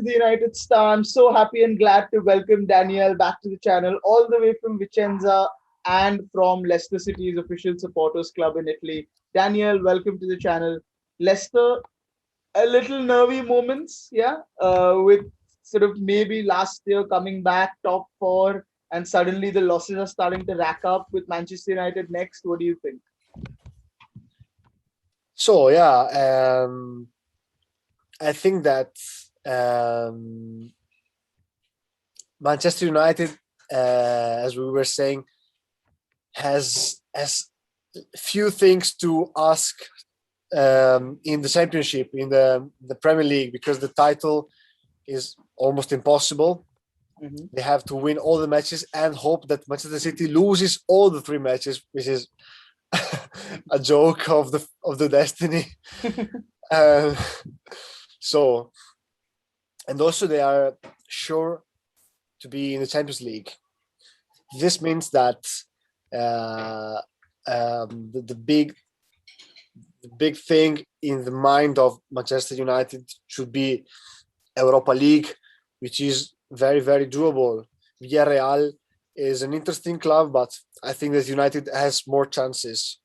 the United Star. I'm so happy and glad to welcome Daniele back to the channel, all the way from Vicenza and from Leicester City's official supporters club in Italy. Daniele, welcome to the channel. Leicester, a little nervy moments, yeah, with sort of maybe last year coming back top four, and suddenly the losses are starting to rack up with Manchester United next. What do you think? So yeah, I think that Manchester United, as we were saying, has few things to ask in the Championship, in the Premier League, because the title is almost impossible. Mm-hmm. They have to win all the matches and hope that Manchester City loses all the 3 matches, which is a joke of the destiny. uh, so, and also they are sure to be in the Champions League. This means that the big thing in the mind of Manchester United should be Europa League, which is very, very doable. Villarreal is an interesting club, but I think that United has more chances.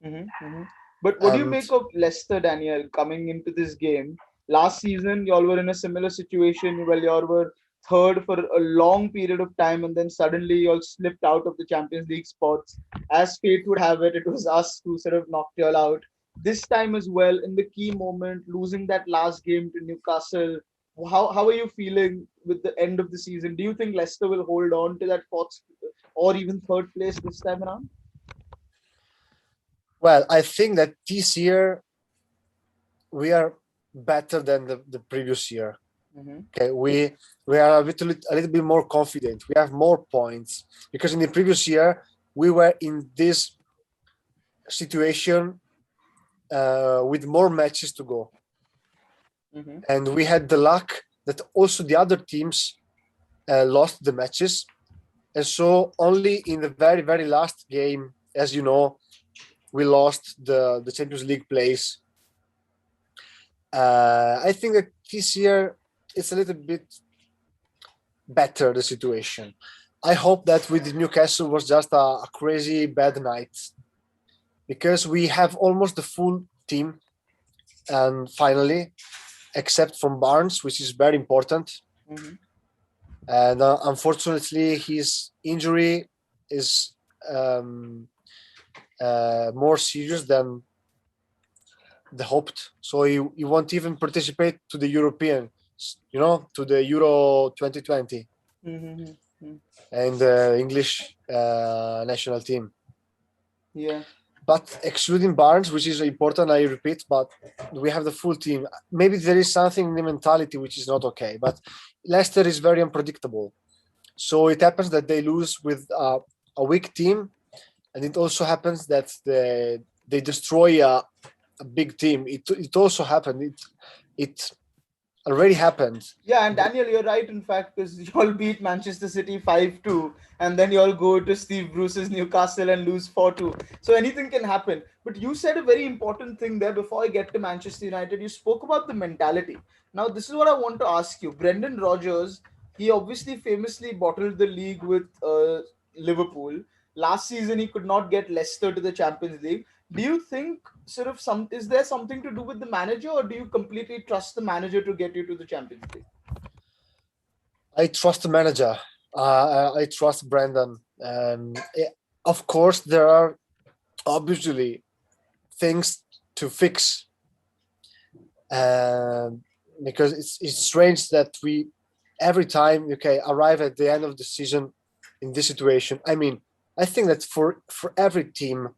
Mm-hmm. But what do you And make of Leicester, Daniel, coming into this game? Last season, y'all were in a similar situation. Well, y'all were third for a long period of time, and then suddenly y'all slipped out of the Champions League spots. As fate would have it, it was us who sort of knocked y'all out. This time as well, in the key moment, losing that last game to Newcastle. How are you feeling with the end of the season? Do you think Leicester will hold on to that fourth or even third place this time around? well, I think that this year we are better than the previous year. Mm-hmm. Okay, we are a little bit more confident. We have more points because in the previous year we were in this situation with more matches to go, Mm-hmm. and we had the luck that also the other teams lost the matches, and so only in the very, very last game, as you know, we lost the Champions League place. I think that this year it's a little bit better, the situation. I hope that with Newcastle was just a crazy bad night, because we have almost the full team, and finally, except from Barnes, which is very important. Mm-hmm. And unfortunately, his injury is more serious than the hoped. So he won't even participate to the European, to the Euro 2020 Mm-hmm. and the English national team. Yeah. But excluding Barnes, which is important, I repeat, but we have the full team. Maybe there is something in the mentality which is not okay. But Leicester is very unpredictable. So it happens that they lose with a weak team, and it also happens that they destroy a big team. It also happened. It already happened. Yeah, and Daniel, you're right, in fact, because y'all beat Manchester City 5-2, and then y'all go to Steve Bruce's Newcastle and lose 4-2. So anything can happen. But you said a very important thing there before I get to Manchester United. You spoke about the mentality. Now, this is what I want to ask you. Brendan Rodgers, he obviously famously bottled the league with Liverpool. Last season, he could not get Leicester to the Champions League. Do you think sort of is there something to do with the manager, or do you completely trust the manager to get you to the Champions League? I trust the manager. I trust Brendan. Of course, there are obviously things to fix, because it's strange that we every time arrive at the end of the season in this situation. I mean, I think that for every team,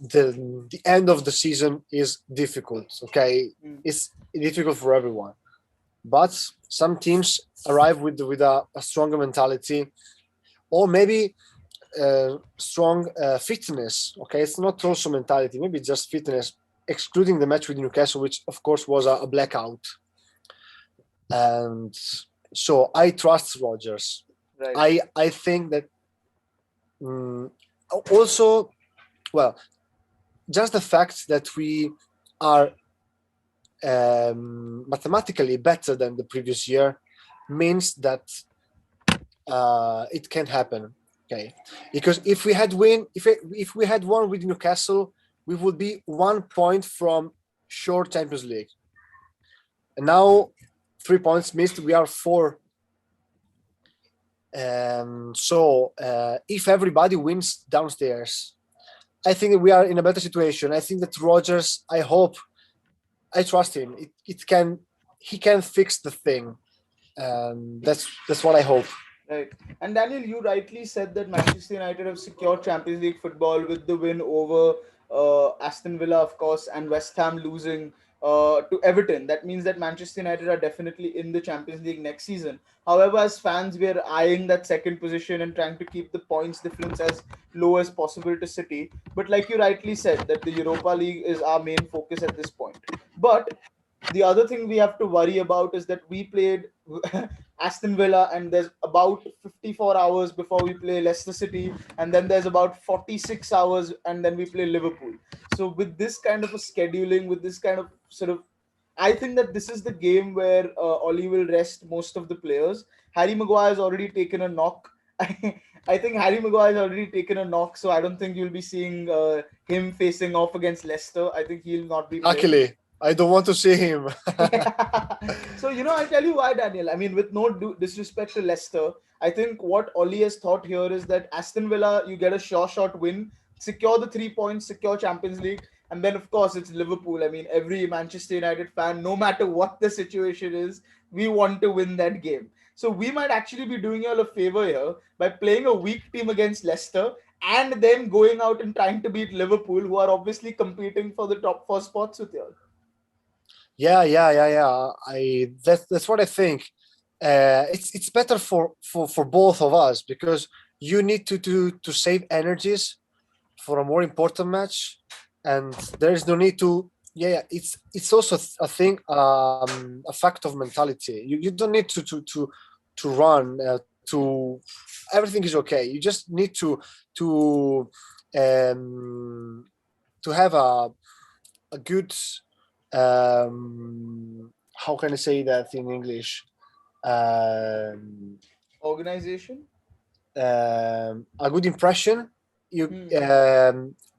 the end of the season is difficult. Okay, Mm. it's difficult for everyone, but some teams arrive with a stronger mentality, or maybe strong fitness. Okay, it's not also mentality, maybe just fitness, excluding the match with Newcastle, which of course was a blackout. And so I trust Rodgers. Right. I think that also, well, just the fact that we are mathematically better than the previous year means that it can happen. Okay, because if we had won with Newcastle, we would be 1 point from short Champions League, and now 3 points missed. We are 4. So if everybody wins downstairs, I think we are in a better situation. I think that Rodgers, I trust him. He can fix the thing. That's what I hope. Right. And Daniel, you rightly said that Manchester United have secured Champions League football with the win over Aston Villa, of course, and West Ham losing to Everton. That means that Manchester United are definitely in the Champions League next season. However, as fans, we are eyeing that second position and trying to keep the points difference as low as possible to City. But like you rightly said, that the Europa League is our main focus at this point. But the other thing we have to worry about is that we played Aston Villa, and there's about 54 hours before we play Leicester City, and then there's about 46 hours, and then we play Liverpool. So, with this kind of a scheduling, with this kind of sort of, I think that this is the game where Oli will rest most of the players. Harry Maguire has already taken a knock. I think Harry Maguire has already taken a knock, so I don't think you'll be seeing him facing off against Leicester. I think he'll not be playing. Luckily, I don't want to see him. So, I'll tell you why, Daniel. I mean, with no disrespect to Leicester, I think what Oli has thought here is that Aston Villa, you get a sure shot win, secure the 3 points, secure Champions League. And then, of course, it's Liverpool. I mean, every Manchester United fan, no matter what the situation is, we want to win that game. So we might actually be doing you all a favor here by playing a weak team against Leicester and then going out and trying to beat Liverpool, who are obviously competing for the top 4 spots with you all. Yeah. That's what I think. It's better for both of us because you need to save energies for a more important match, and there is no need to. Yeah, it's also a thing, a fact of mentality. You don't need to run. To everything is okay. You just need to have a good. How can I say that in English? Organization? A good impression.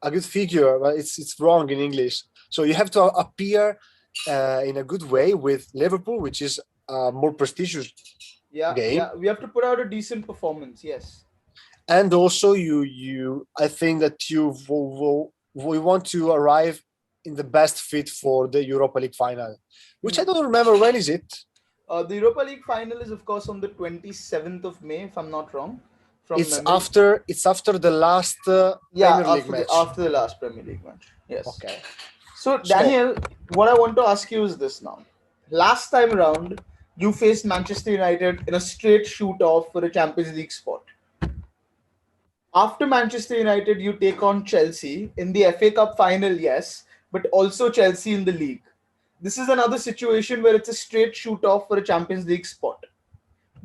A good figure, but it's wrong in English. So you have to appear in a good way with Liverpool, which is a more prestigious game. Yeah, we have to put out a decent performance. Yes. And also, I think that we want to arrive in the best fit for the Europa League final, which I don't remember when is it. The Europa League final is, of course, on the 27th of May, if I'm not wrong. It's after the last Premier League match. After the last Premier League match. Yes. Okay. So, Daniel, what I want to ask you is this now. Last time around, you faced Manchester United in a straight shoot-off for a Champions League spot. After Manchester United, you take on Chelsea in the FA Cup final, yes, but also Chelsea in the league. This is another situation where it's a straight shoot-off for a Champions League spot.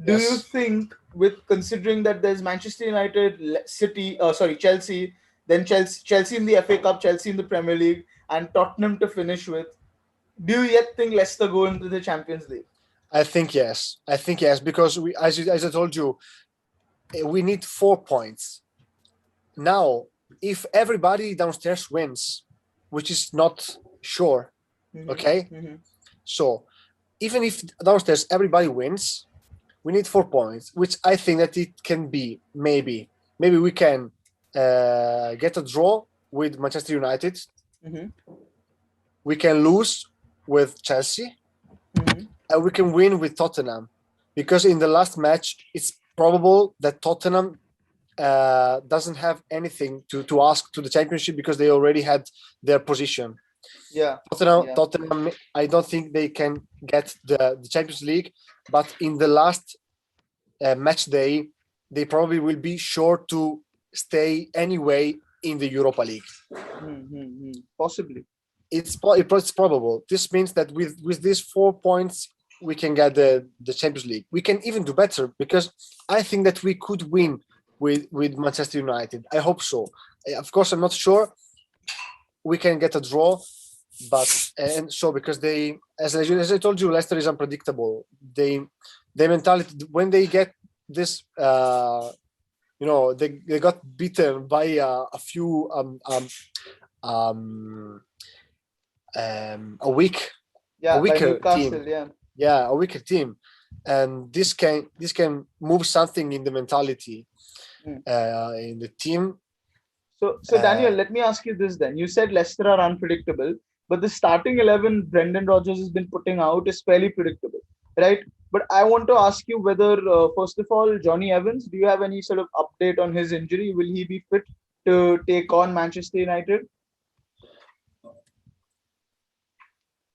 Do you think, with considering that there's Manchester United, Chelsea, then Chelsea in the FA Cup, Chelsea in the Premier League, and Tottenham to finish with, do you yet think Leicester go into the Champions League? I think yes, because as I told you, we need 4 points. Now, if everybody downstairs wins, which is not sure, okay? Mm-hmm. So, even if downstairs everybody wins, we need 4 points, which I think that it can be maybe we can get a draw with Manchester United. Mm-hmm. We can lose with Chelsea, and we can win with Tottenham, because in the last match it's probable that Tottenham doesn't have anything to ask to the championship because they already had their position. Yeah. Tottenham, I don't think they can get the Champions League, but in the last match day, they probably will be sure to stay anyway in the Europa League. Possibly. It's probable. This means that with these 4 points, we can get the Champions League. We can even do better because I think that we could win with Manchester United. I hope so. Of course, I'm not sure. We can get a draw. but and so because they, as I told you, Leicester is unpredictable. Their mentality when they get this, they got beaten by a few um, a weak a Yeah, by weaker Newcastle. team. Yeah. Yeah, a weaker team, and this can move something in the mentality Mm. in the team. So Daniel, let me ask you this then. You said Leicester are unpredictable, but the starting 11 Brendan Rodgers has been putting out is fairly predictable, right? But I want to ask you whether, first of all, Johnny Evans, do you have any sort of update on his injury? Will he be fit to take on Manchester United?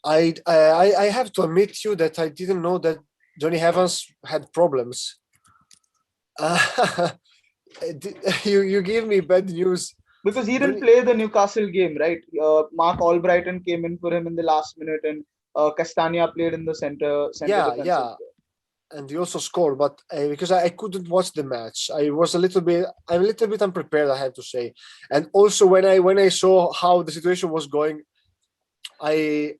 I have to admit you that I didn't know that Johnny Evans had problems. You give me bad news. Because he didn't Johnny, play the Newcastle game, right? Mark Albrighton came in for him in the last minute, and Castagna played in the center yeah, defensive. yeah, and he also scored, but because I couldn't watch the match, I'm a little bit unprepared, I have to say, and also when I saw how the situation was going, I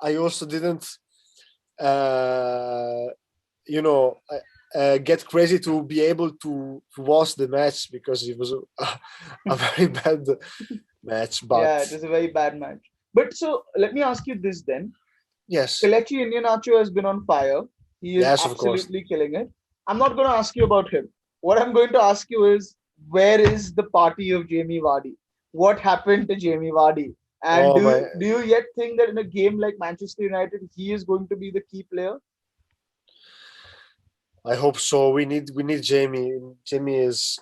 I also didn't, uh, you know, get crazy to be able to watch the match because it was a very bad match. But Yeah, it is a very bad match. But so let me ask you this then. yes, Kelechi Iheanacho has been on fire. He is yes, of course. absolutely killing it. I'm not going to ask you about him. What I'm going to ask you is, where is the party of Jamie Vardy? What happened to Jamie Vardy? And Oh do my, you, do you yet think that in a game like Manchester United, he is going to be the key player? I hope so. We need Jamie. Jamie is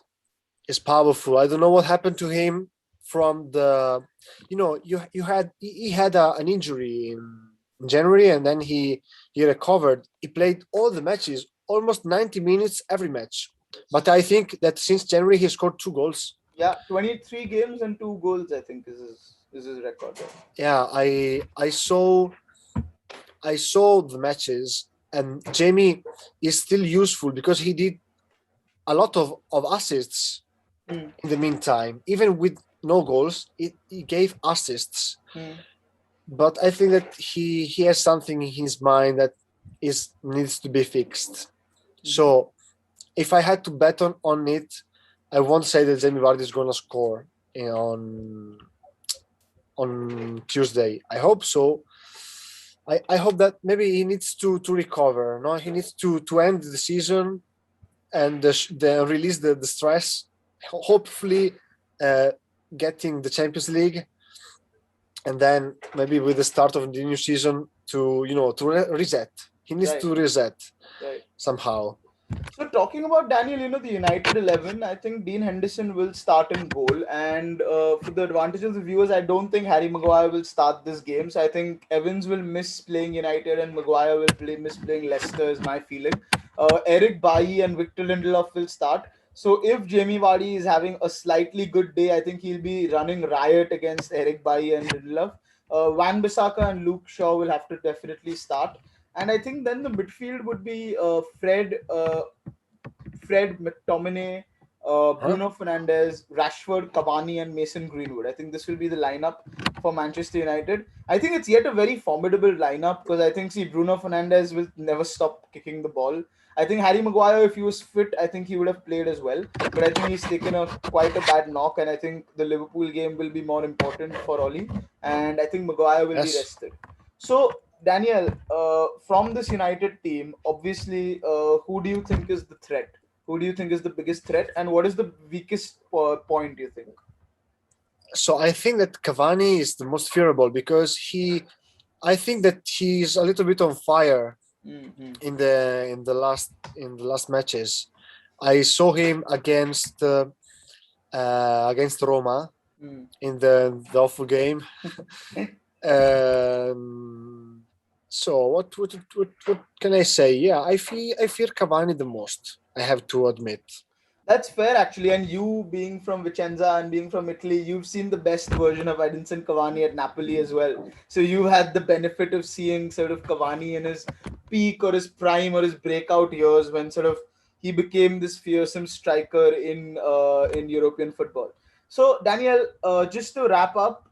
powerful. I don't know what happened to him from the, he had an injury in January, and then he recovered. He played all the matches, almost 90 minutes every match. But I think that since January he scored 2 goals. Yeah, 23 games and 2 goals, I think, is his record. Yeah, I saw the matches, and Jamie is still useful because he did a lot of assists Hmm. in the meantime. Even with no goals, he gave assists. Hmm. But I think that he has something in his mind that is needs to be fixed. Mhm. So if I had to bet on it, I won't say that Jamie Vardy is gonna score on Tuesday. I hope so. I hope that maybe he needs to recover. No, he needs to end the season and the release the stress. Hopefully, uh, getting the Champions League, and then maybe with the start of the new season to reset. He needs Right, to reset right. somehow. So talking about Daniel, the United 11, I think Dean Henderson will start in goal. And for the advantage of the viewers, I don't think Harry Maguire will start this game. So I think Evans will miss playing United and Maguire will miss playing Leicester is my feeling. Eric Bailly and Victor Lindelof will start. So if Jamie Vardy is having a slightly good day, I think he'll be running riot against Eric Bailly and Lindelof. Van Bissaka and Luke Shaw will have to definitely start. And I think then the midfield would be Fred, McTominay, Huh? Bruno Fernandes, Rashford, Cavani, and Mason Greenwood. I think this will be the lineup for Manchester United. I think it's yet a very formidable lineup because I think, see, Bruno Fernandes will never stop kicking the ball. I think Harry Maguire, if he was fit, I think he would have played as well. But I think he's taken quite a bad knock, and I think the Liverpool game will be more important for Oli. And I think Maguire will be Yes. rested. So, Daniel, from this United team, obviously, who do you think is the threat? Who do you think is the biggest threat, and what is the weakest point? Do you think? So I think that Cavani is the most fearable because I think that he's a little bit on fire Mm-hmm. in the last matches. I saw him against Roma Mm. in the awful game. Um, so what can I say? Yeah, I fear Cavani the most. I have to admit. That's fair, actually. And you, being from Vicenza and being from Italy, you've seen the best version of Edinson Cavani at Napoli as well. So you had the benefit of seeing sort of Cavani in his peak or his prime or his breakout years when sort of he became this fearsome striker in European football. So Daniel, just to wrap up,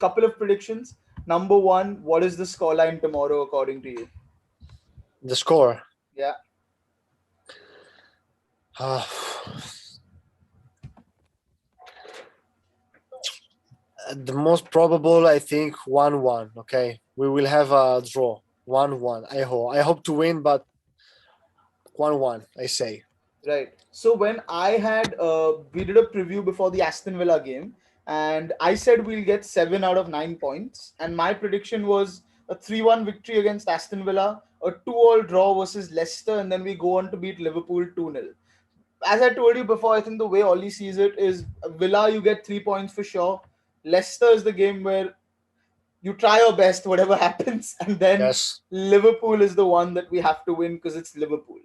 couple of predictions. Number one, what is the scoreline tomorrow according to you? The score. Yeah. The most probable, I think, 1-1. Okay, we will have a draw. 1-1. I hope to win, but 1-1. I say. Right. So when I had we did a preview before the Aston Villa game, and I said we'll get 7 out of 9 points, and my prediction was a 3-1 victory against Aston Villa, a 2-all draw versus Leicester, and then we go on to beat Liverpool 2-0. As I told you before, I think the way Ollie sees it is Villa, you get 3 points for sure. Leicester is the game where you try your best, whatever happens, and then Yes. Liverpool is the one that we have to win because it's Liverpool.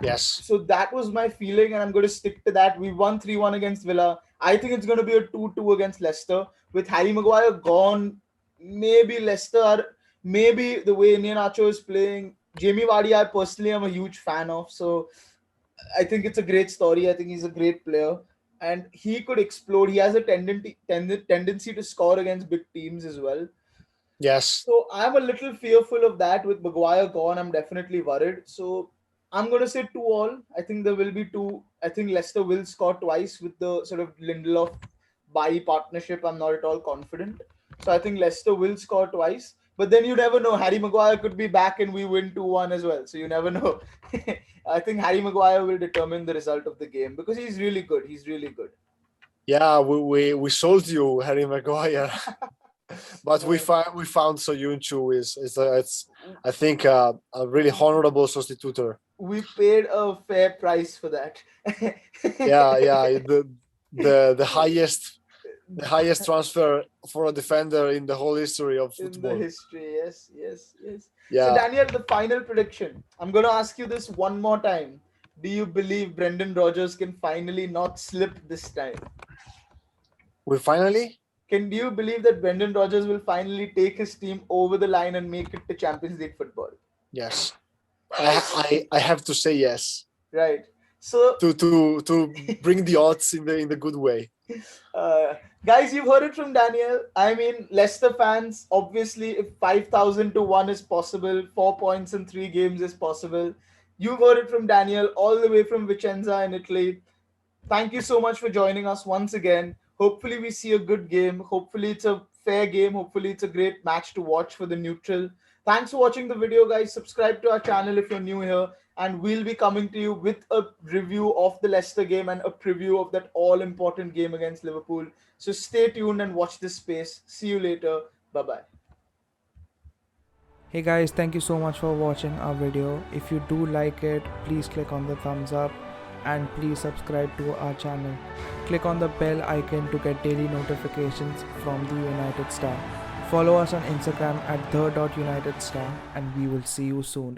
Yes. So that was my feeling, and I'm going to stick to that. We won 3-1 against Villa. I think it's going to be a 2-2 against Leicester. With Harry Maguire gone, maybe Leicester are, maybe the way Iheanacho is playing, Jamie Vardy, I personally am a huge fan of. So I think it's a great story. I think he's a great player. And he could explode. He has a tendency to score against big teams as well. Yes. So I'm a little fearful of that. With Maguire gone, I'm definitely worried. So I'm going to say 2-all. I think there will be two. I think Leicester will score twice with the sort of Lindelof Bailly partnership. I'm not at all confident. So I think Leicester will score twice. But then you never know. Harry Maguire could be back and we win 2-1 as well. So you never know. I think Harry Maguire will determine the result of the game because he's really good. He's really good. Yeah, we sold you, Harry Maguire. But we found Soyuncu it's I think a really honorable substitutor. We paid a fair price for that. Yeah, the highest transfer for a defender in the whole history of football. In the history, yes. Yeah. So Daniel, the final prediction. I'm going to ask you this one more time. Do you believe Brendan Rodgers can finally not slip this time? Do you believe that Brendan Rodgers will finally take his team over the line and make it to Champions League football? Yes. I have to say yes. Right. So to bring the odds in the good way. Guys, you've heard it from Daniel. I mean, Leicester fans, obviously, if 5,000 to 1 is possible, 4 points in 3 games is possible. You've heard it from Daniel, all the way from Vicenza in Italy. Thank you so much for joining us once again. Hopefully, we see a good game. Hopefully, it's a fair game. Hopefully, it's a great match to watch for the neutral. Thanks for watching the video, guys. Subscribe to our channel if you're new here. And we'll be coming to you with a review of the Leicester game and a preview of that all-important game against Liverpool. So stay tuned and watch this space. See you later. Bye-bye. Hey guys, thank you so much for watching our video. If you do like it, please click on the thumbs up and please subscribe to our channel. Click on the bell icon to get daily notifications from the United Star. Follow us on Instagram at the.UnitedStar and we will see you soon.